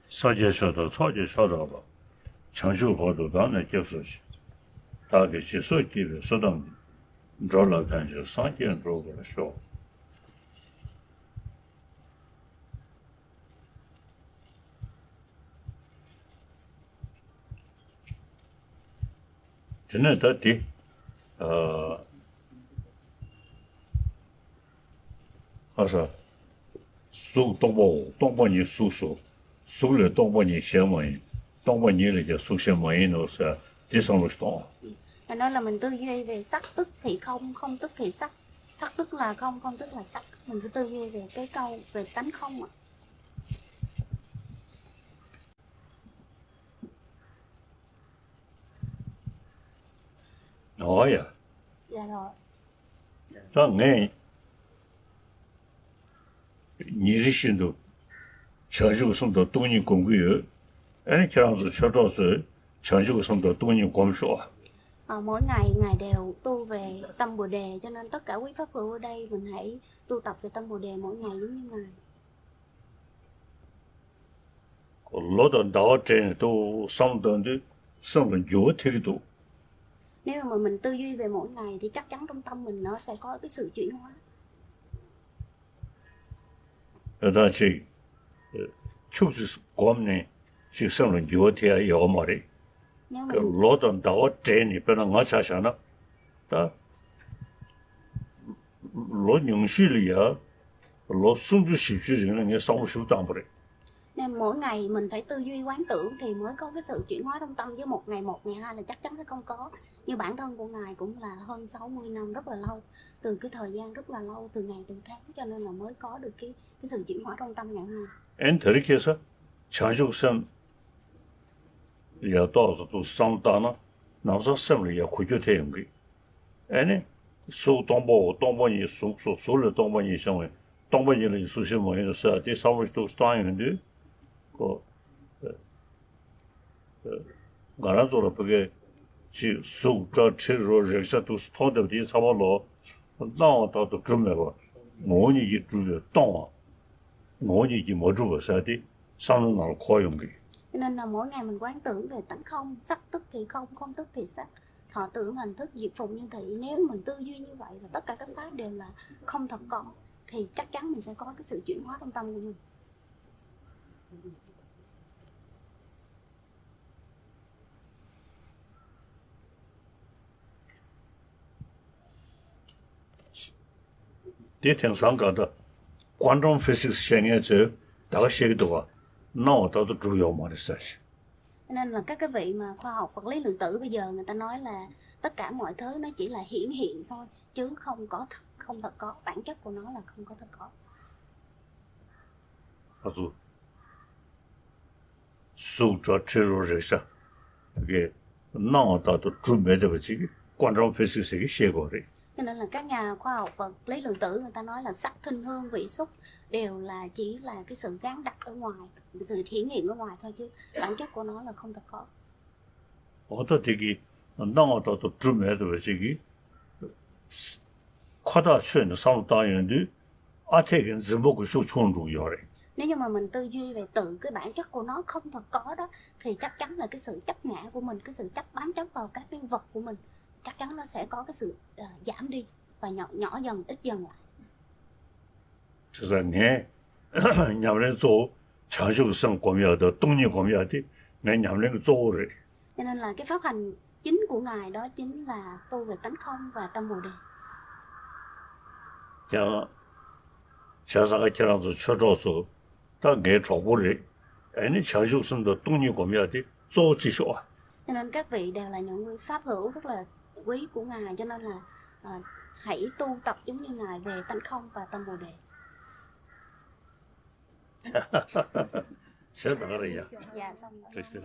사제셔도 소제셔도 장주호도 단에 계속시 다게 시소기에 소당 졸라간지 상견 들어오고 쇼 전에 다디 하서 수 동보니 수수 수를 동보니 xiaomi 동보니 là xiaomi nó sẽ đi sang lúc đó. Nên là mình tư duy về sắc tức thì không, không tức thì sắc, sắc tức là không, không tức là sắc. Mình cứ tư duy về cái câu về tánh không ạ. Nói à? Dạ rồi. Cho nghe你的心都强就送到东尼公园，哎，这样子确实是强就送到东尼公园。Mỗi ngày Ngài đều tu về tâm Bồ Đề, cho nên tất cả quý pháp hữu ở đây mình hãy tu tập về tâm Bồ Đề mỗi ngày giống như Ngài.老的道真都上等的上了有态度。 Nếu mà mình tư duy về mỗi ngày thì chắc chắn trong tâm mình nó sẽ có cái sự chuyển hóa. 但是，就是我们呢，就上了有天要么的， Nếu 个 mình 老的道真的，不然我想想了，啊，老宁水里啊，老送出去去人了，你上不修当不的。 Nên mỗi ngày mình phải tư duy quán tưởng thì mới có cái sự chuyển hóa trong tâm, chứ một, ngày hai là chắc chắn sẽ không có. Như bản thân của Ngài cũng là hơn 60 năm, rất là lâu, từ cái thời gian rất là lâu, từ ngày từ tháng, cho nên là mới có được cái sự chuyển hóa trong tâm ngày hôm nay. Anh thấy cái sao, chẳng chịu xem,要到处都上当了，那时候什么也快就太用的，哎呢，收东北你收了东北你行为，东北你了收些么的是啊，这上面都是当然的。 俺那做了不个，去手这车肉人家都是掏的的差不多，那到都准备吧，我呢就主要当啊，我呢就没做啥的，上面哪可用的。 Cho nên là mỗi ngày mình quán tưởng về tánh không, sắc tức thì không, không tức thì sắc, thọ tưởng hành thức diệt phùng nhân thị. Nếu mình tư duy như vậy và tất cả các pháp đều là không thật có, thì chắc chắn mình sẽ có cái sự chuyển hóa trong tâm của mình.这天上搞的，观众分析现在之后，大概写个多啊，那倒是主要嘛的事情。 Cho nên là các cái vị mà khoa học vật lý lượng tử bây giờ người ta nói là tất cả mọi thứ nó chỉ là hiển hiện thôi, chứ không có thật, không thật có, bản chất của nó là không có thật có. 他说，手着车肉人家，这个那倒都准备的不这个观众分析是个写过的。 Cho nên là các nhà khoa học vật lý lượng tử người ta nói là sắc thinh hương vị xúc đều là chỉ là cái sự gán đặt ở ngoài, sự hiển hiện ở ngoài thôi, chứ bản chất của nó là không thật có. 我到这个那倒都准备的不这个扩大圈的上当然的，阿太跟字幕个受冲重要的。 Nếu như mà mình tư duy về tự cái bản chất của nó không thật có đó, thì chắc chắn là cái sự chấp ngã của mình, cái sự chấp bám chấp vào các cái vật của mình, chắc chắn nó sẽ có cái sự giảm đi và nhỏ dần, ít dần lại. 就是你，伢们做长修生国庙的、东尼国庙的，那伢们个做的。 Cho nên là cái pháp hành chính của Ngài đó chính là tu về tánh không và tâm Bồ Đề. 像上个这样子缺着时候，他爱找不来，哎，你长修生的东尼国庙的做技术啊。 Cho nên các vị đều là những pháp hữu rất là quý của Ngài, cho nên là hãy tu tập giống như Ngài về tánh không và tâm Bồ Đề. 晓得了呀。Dạ xong rồi. Richtig.